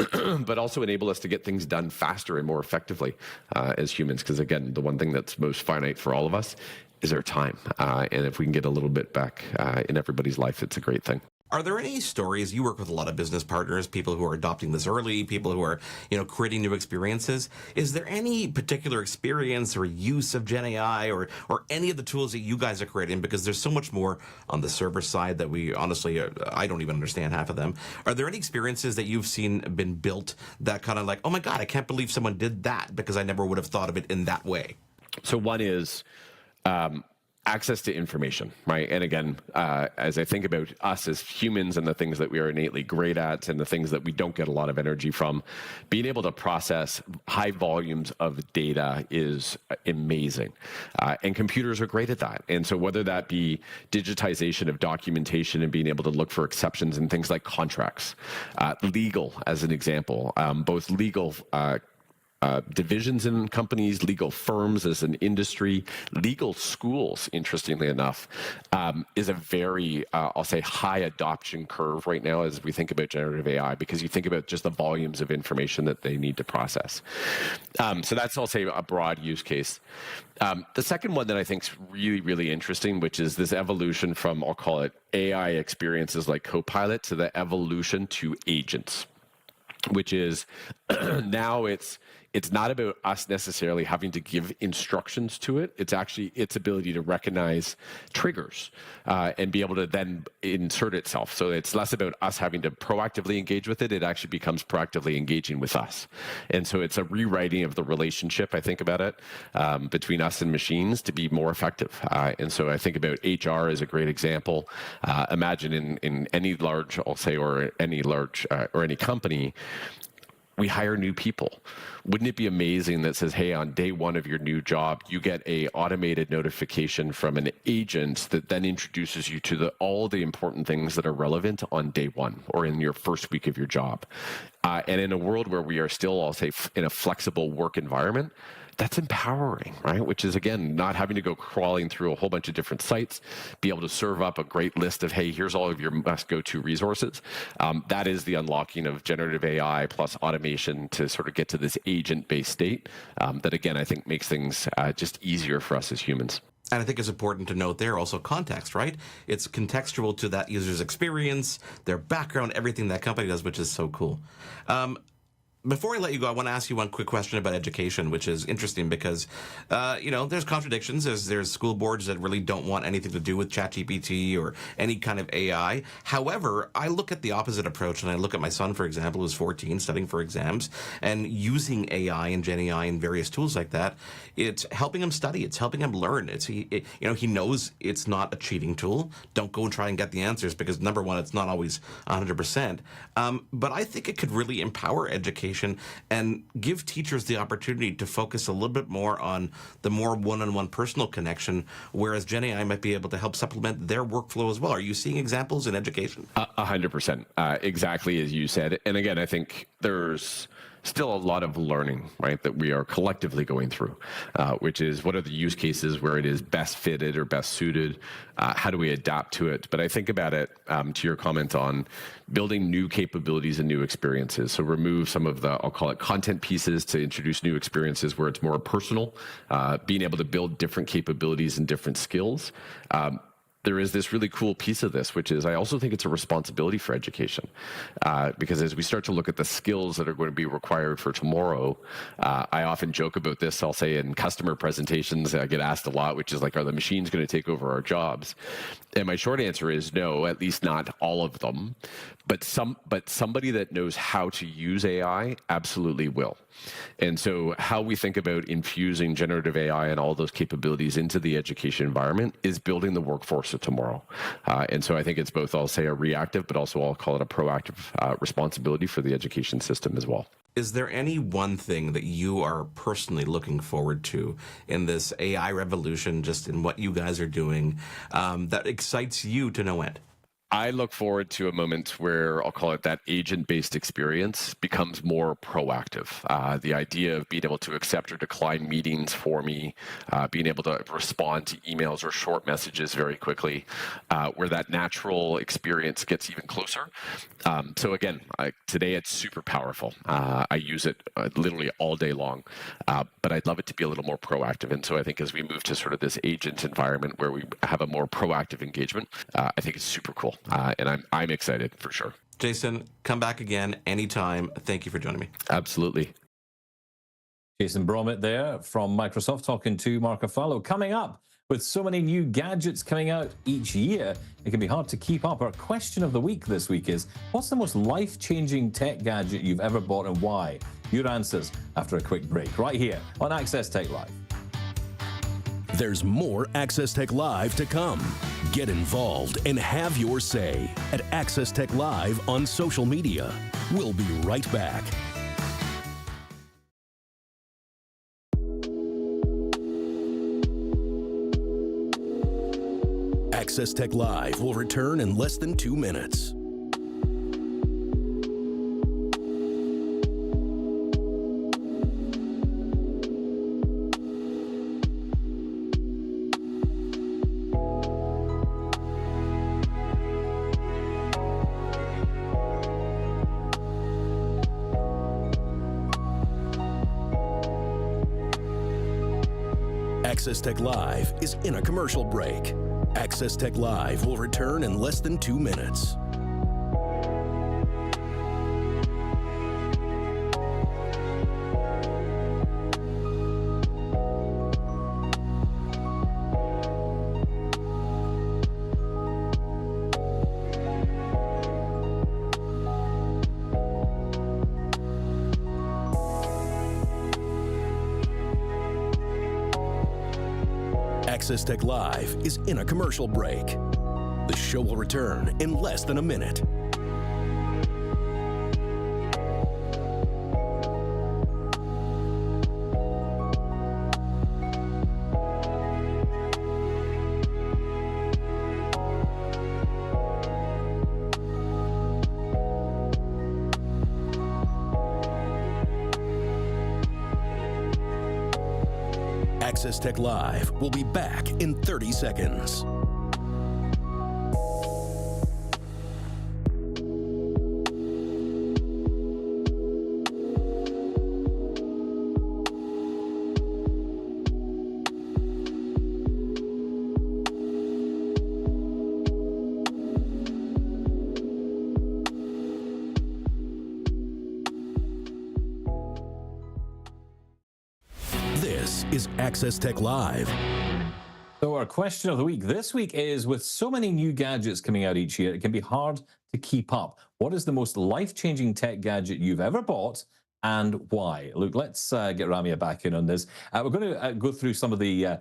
but also enable us to get things done faster and more effectively as humans. Because again, the one thing that's most finite for all of us is our time. And if we can get a little bit back in everybody's life, it's a great thing. Are there any stories, you work with a lot of business partners, people who are adopting this early, people who are, creating new experiences. Is there any particular experience or use of Gen AI or any of the tools that you guys are creating? Because there's so much more on the server side that we honestly, I don't even understand half of them. Are there any experiences that you've seen been built that kind of like, oh my God, I can't believe someone did that because I never would have thought of it in that way? So one is, access to information, right? And again, as I think about us as humans and the things that we are innately great at and the things that we don't get a lot of energy from, being able to process high volumes of data is amazing. And computers are great at that. And so whether that be digitization of documentation and being able to look for exceptions in things like contracts, legal as an example, both legal divisions in companies, legal firms as an industry, legal schools, interestingly enough, is a very, I'll say, high adoption curve right now as we think about generative AI, because you think about just the volumes of information that they need to process. So that's, I'll say, a broad use case. The second one that I think is really, really interesting, which is this evolution from, I'll call it, AI experiences like Copilot to the evolution to agents, which is now it's not about us necessarily having to give instructions to it. It's actually its ability to recognize triggers and be able to then insert itself. So it's less about us having to proactively engage with it. It actually becomes proactively engaging with us. And so it's a rewriting of the relationship, I think about it, between us and machines to be more effective. And so I think about HR as a great example. Imagine in any large, I'll say, or any large or any company, we hire new people. Wouldn't it be amazing that says, hey, on day one of your new job, you get a automated notification from an agent that then introduces you to all the important things that are relevant on day one or in your first week of your job. And in a world where we are still, I'll say, in a flexible work environment, that's empowering, right? Which is, again, not having to go crawling through a whole bunch of different sites, be able to serve up a great list of, hey, here's all of your must go-to resources. That is the unlocking of generative AI plus automation to sort of get to this agent-based state that, again, I think makes things just easier for us as humans. And I think it's important to note there also context, right? It's contextual to that user's experience, their background, everything that company does, which is so cool. Before I let you go, I want to ask you one quick question about education, which is interesting because, there's contradictions. There's school boards that really don't want anything to do with ChatGPT or any kind of AI. However, I look at the opposite approach, and I look at my son, for example, who's 14, studying for exams, and using AI and Gen AI and various tools like that. It's helping him study. It's helping him learn. He knows it's not a cheating tool. Don't go and try and get the answers because, number one, it's not always 100%. But I think it could really empower education education and give teachers the opportunity to focus a little bit more on the more one-on-one personal connection, whereas Gen AI might be able to help supplement their workflow as well. Are you seeing examples in education? 100%, exactly as you said. And again, I think there's still a lot of learning, right, that we are collectively going through, which is what are the use cases where it is best fitted or best suited? How do we adapt to it? But I think about it, to your comment on building new capabilities and new experiences. So remove some of the, I'll call it content pieces to introduce new experiences where it's more personal, being able to build different capabilities and different skills. There is this really cool piece of this, which is I also think it's a responsibility for education, because as we start to look at the skills that are going to be required for tomorrow, I often joke about this. I'll say in customer presentations, I get asked a lot, which is like, are the machines going to take over our jobs? And my short answer is no, at least not all of them. But somebody that knows how to use AI absolutely will. And so how we think about infusing generative AI and all those capabilities into the education environment is building the workforce of tomorrow. And so I think it's both, I'll say, a reactive, but also I'll call it a proactive responsibility for the education system as well. Is there any one thing that you are personally looking forward to in this AI revolution, just in what you guys are doing, that excites you to no end? I look forward to a moment where I'll call it that agent-based experience becomes more proactive. The idea of being able to accept or decline meetings for me, being able to respond to emails or short messages very quickly, where that natural experience gets even closer. So again, today it's super powerful. I use it literally all day long, but I'd love it to be a little more proactive. And so I think as we move to sort of this agent environment where we have a more proactive engagement, I think it's super cool. And I'm excited for sure. Jason, come back again anytime. Thank you for joining me. Absolutely. Jason Brommet there from Microsoft talking to Mark Aflalo. Coming up, with so many new gadgets coming out each year, it can be hard to keep up. Our question of the week this week is, what's the most life-changing tech gadget you've ever bought and why? Your answers after a quick break, right here on Access Tech Live. There's more Access Tech Live to come. Get involved and have your say at Access Tech Live on social media. We'll be right back. Access Tech Live will return in less than 2 minutes. Access Tech Live is in a commercial break. Access Tech Live will return in less than 2 minutes. Access Tech Live is in a commercial break. The show will return in less than a minute. Access Tech Live will be back in 30 seconds. This is Access Tech Live. So our question of the week this week is, with so many new gadgets coming out each year, it can be hard to keep up. What is the most life-changing tech gadget you've ever bought and why? Look, let's get Ramya back in on this. We're going to go through some of the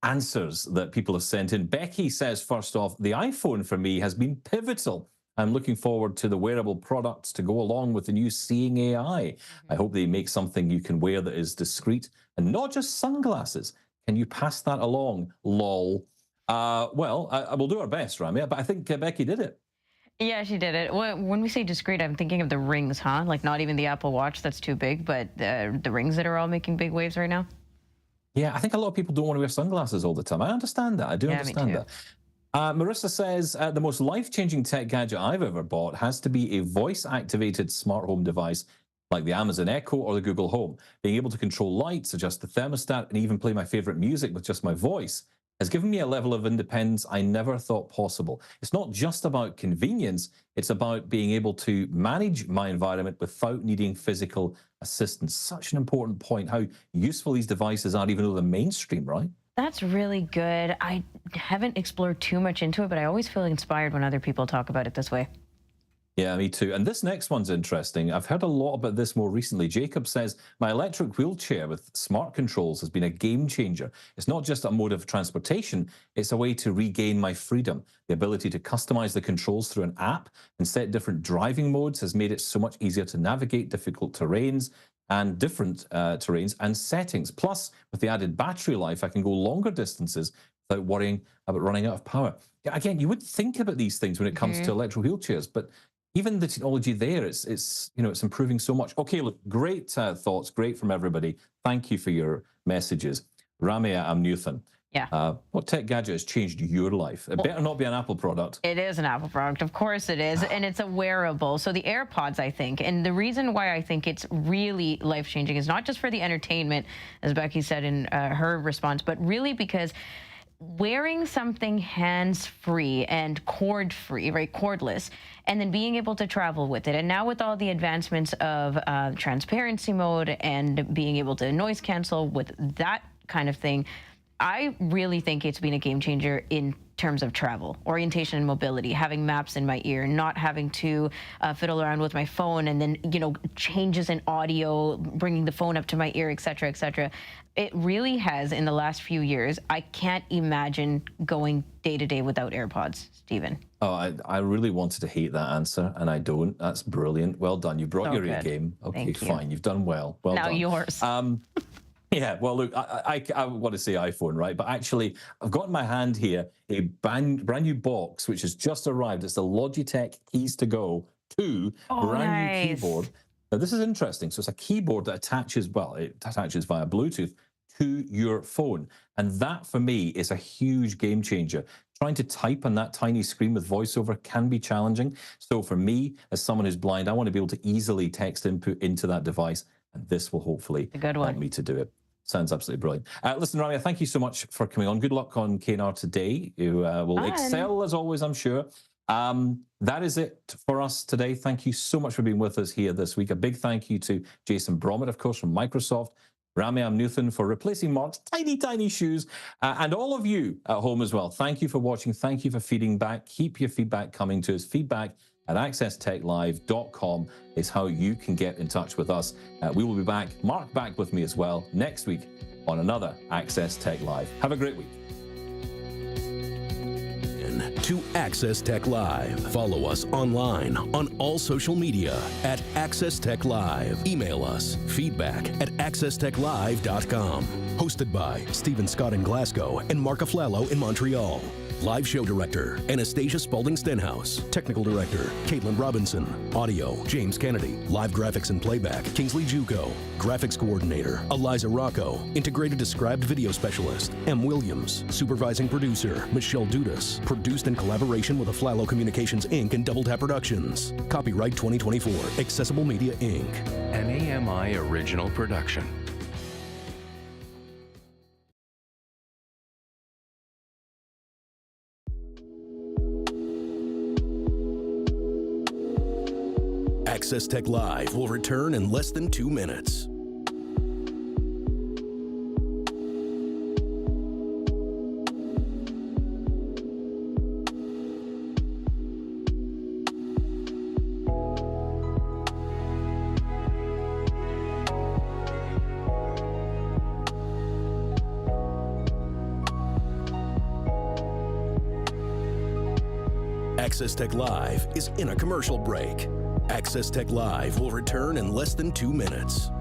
answers that people have sent in. Becky says, first off, the iPhone for me has been pivotal I'm looking forward to the wearable products to go along with the new Seeing AI. I hope they make something you can wear that is discreet and not just sunglasses. Can you pass that along? Lol. Well, I will do our best, Ramya, but I think Becky did it. Yeah, she did it. When we say discreet, I'm thinking of the rings, huh? Like not even the Apple Watch, that's too big, but the rings that are all making big waves right now. Yeah, I think a lot of people don't want to wear sunglasses all the time. I understand that. I do understand that. Marissa says, the most life-changing tech gadget I've ever bought has to be a voice-activated smart home device like the Amazon Echo or the Google Home. Being able to control lights, adjust the thermostat, and even play my favorite music with just my voice has given me a level of independence I never thought possible. It's not just about convenience, it's about being able to manage my environment without needing physical assistance. Such an important point, how useful these devices are, even though they're mainstream, right? That's really good. I haven't explored too much into it, but I always feel inspired when other people talk about it this way. Yeah, me too. And this next one's interesting. I've heard a lot about this more recently. Jacob says, my electric wheelchair with smart controls has been a game changer. It's not just a mode of transportation, it's a way to regain my freedom. The ability to customize the controls through an app and set different driving modes has made it so much easier to navigate difficult terrains and different terrains and settings. Plus, with the added battery life, I can go longer distances without worrying about running out of power. Yeah, again, you would think about these things when it comes to electric wheelchairs, but even the technology there, it's improving so much. Okay, look, great thoughts, great from everybody. Thank you for your messages. Ramya Amnuthan. Yeah. What tech gadget has changed your life? It better not be an Apple product. It is an Apple product. Of course it is. And it's a wearable. So the AirPods, I think, and the reason why I think it's really life-changing is not just for the entertainment, as Becky said in her response, but really because wearing something hands-free and cord-free, right, cordless, and then being able to travel with it. And now with all the advancements of transparency mode and being able to noise cancel with that kind of thing, I really think it's been a game changer in terms of travel, orientation and mobility, having maps in my ear, not having to fiddle around with my phone and then, changes in audio, bringing the phone up to my ear, et cetera, et cetera. It really has, in the last few years, I can't imagine going day to day without AirPods, Stephen. Oh, I really wanted to hate that answer, and I don't. That's brilliant. Well done. You brought your A game. Okay, fine. You've done well. Well done. Now yours. Yeah, well, look, I want to say iPhone, right? But actually, I've got in my hand here a brand new box, which has just arrived. It's the Logitech Keys to Go 2 brand new keyboard. Now, this is interesting. So it's a keyboard that attaches, well, it attaches via Bluetooth to your phone. And that, for me, is a huge game changer. Trying to type on that tiny screen with VoiceOver can be challenging. So for me, as someone who's blind, I want to be able to easily text input into that device. And this will hopefully help me to do it. Sounds absolutely brilliant. Listen, Ramya, thank you so much for coming on. Good luck on KNR today. You will excel, as always, I'm sure. That is it for us today. Thank you so much for being with us here this week. A big thank you to Jason Brommet, of course, from Microsoft. Ramya Amnuthan for replacing Mark's tiny, tiny shoes. And all of you at home as well. Thank you for watching. Thank you for feeding back. Keep your feedback coming to us. Feedback@accesstechlive.com is how you can get in touch with us. We will be back, Mark back with me as well, next week on another Access Tech Live. Have a great week. To Access Tech Live. Follow us online on all social media at Access Tech Live. Email us feedback@accesstechlive.com. Hosted by Stephen Scott in Glasgow and Mark Aflalo in Montreal. Live show director, Anastasia Spalding-Stenhouse. Technical director, Caitlin Robinson. Audio, James Kennedy. Live graphics and playback, Kingsley Juco. Graphics coordinator, Eliza Rocco. Integrated described video specialist, M. Williams. Supervising producer, Michelle Dudas. Produced in collaboration with Aflalo Communications, Inc. and Double Tap Productions. Copyright 2024, Accessible Media, Inc. An AMI original production. Access Tech Live will return in less than 2 minutes. Access Tech Live is in a commercial break. Access Tech Live will return in less than 2 minutes.